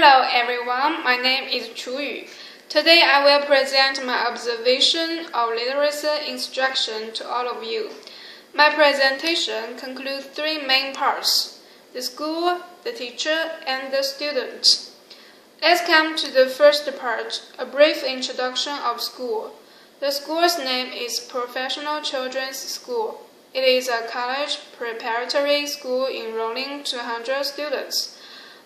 Hello everyone, my name is Chu Yu. Today I will present my observation of literacy instruction to all of you. My presentation concludes three main parts: the school, the teacher, and the student. Let's come to the first part, a brief introduction of school. The school's name is Professional Children's School. It is a college preparatory school enrolling 200 students,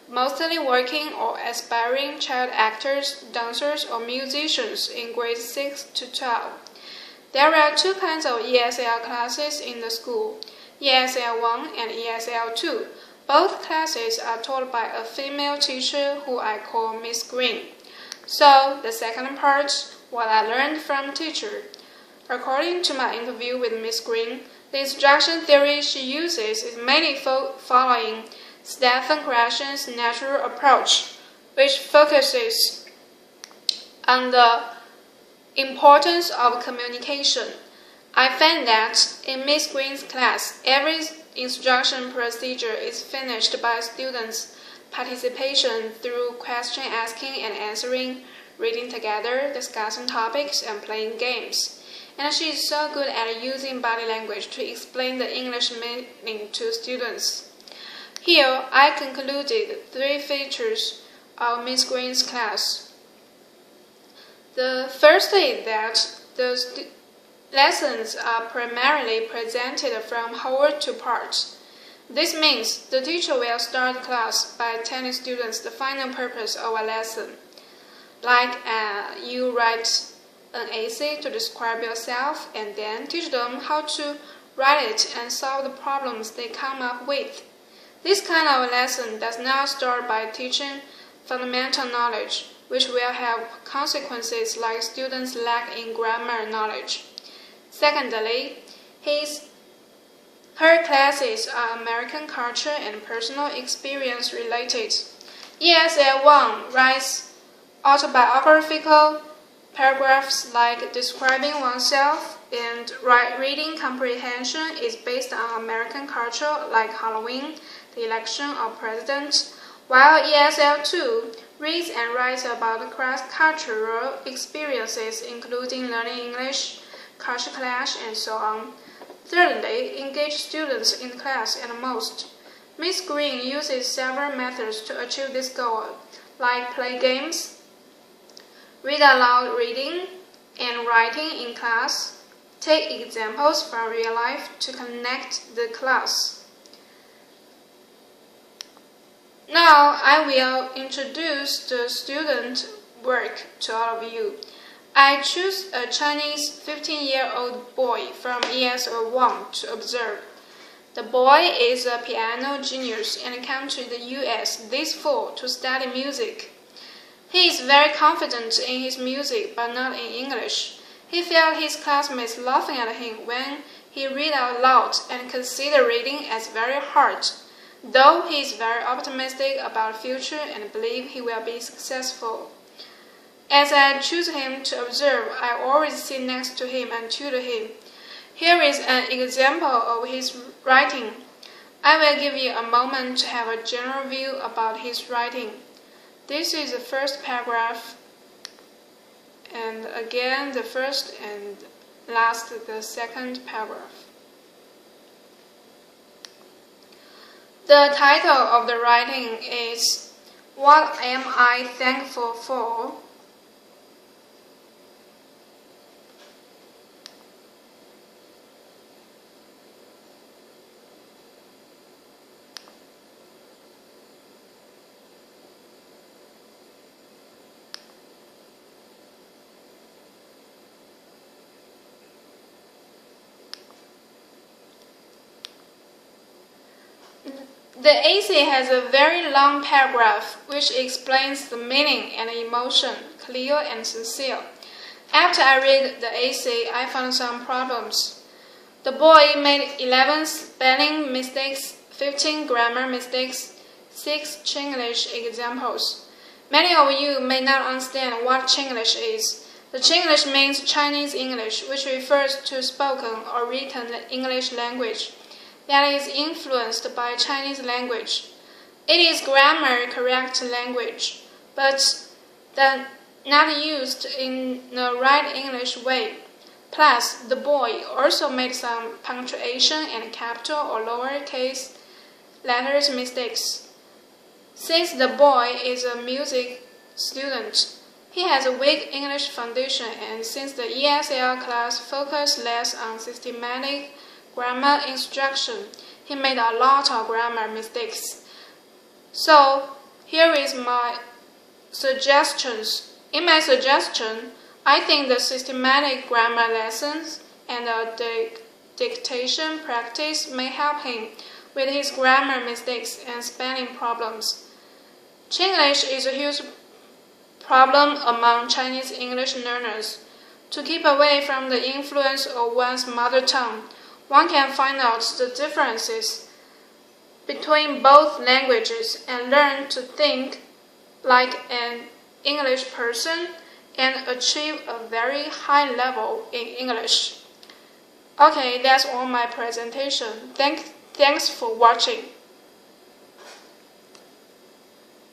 mostly working or aspiring child actors, dancers, or musicians in grades 6 to 12. There are two kinds of ESL classes in the school, ESL 1 and ESL 2. Both classes are taught by a female teacher who I call Miss Green. So, the second part, what I learned from teacher. According to my interview with Miss Green, the instruction theory she uses is mainly following Stephen Krashen's natural approach, which focuses on the importance of communication. I find that in Miss Green's class, every instruction procedure is finished by students' participation through question asking and answering, reading together, discussing topics, and playing games. And she is so good at using body language to explain the English meaning to students. Here, I concluded three features of Miss Green's class. The first is that the lessons are primarily presented from whole to part. This means the teacher will start class by telling students the final purpose of a lesson. Like you write an essay to describe yourself and then teach them how to write it and solve the problems they come up with. This kind of lesson does not start by teaching fundamental knowledge, which will have consequences like students lack in grammar knowledge. Secondly, her classes are American culture and personal experience related. ESL 1 writes autobiographical paragraphs like describing oneself, and reading comprehension is based on American culture like Halloween, the election of president, while ESL 2 reads and writes about cross-cultural experiences including learning English, culture clash, and so on. Thirdly, engage students in class at most. Miss Green uses several methods to achieve this goal, like play games, read aloud reading and writing in class, take examples from real life to connect the class. Now I will introduce the student work to all of you. I choose a Chinese 15-year-old boy from ESL 1 to observe. The boy is a piano genius and came to the US this fall to study music. He is very confident in his music but not in English. He felt his classmates laughing at him when he read out loud and considered reading as very hard. Though he is very optimistic about the future and believes he will be successful. As I choose him to observe, I always sit next to him and tutor him. Here is an example of his writing. I will give you a moment to have a general view about his writing. This is the first paragraph, and again the first and last the second paragraph. The title of the writing is "What Am I Thankful For?" The essay has a very long paragraph which explains the meaning and emotion, clear and sincere. After I read the essay, I found some problems. The boy made 11 spelling mistakes, 15 grammar mistakes, 6 Chinglish examples. Many of you may not understand what Chinglish is. The Chinglish means Chinese English, which refers to spoken or written English language that is influenced by Chinese language. It is grammar correct language. but then not used in the right English way. Plus, the boy also made some punctuation and capital or lowercase letters mistakes. Since the boy is a music student, he has a weak English foundation, and since the ESL class focused less on systematic grammar instruction, he made a lot of grammar mistakes. So, here is my suggestions. In my suggestion, I think the systematic grammar lessons and the dictation practice may help him with his grammar mistakes and spelling problems. Chinglish is a huge problem among Chinese English learners. To keep away from the influence of one's mother tongue, one can find out the differences between both languages and learn to think like an English person and achieve a very high level in English. Okay, that's all my presentation. Thanks for watching.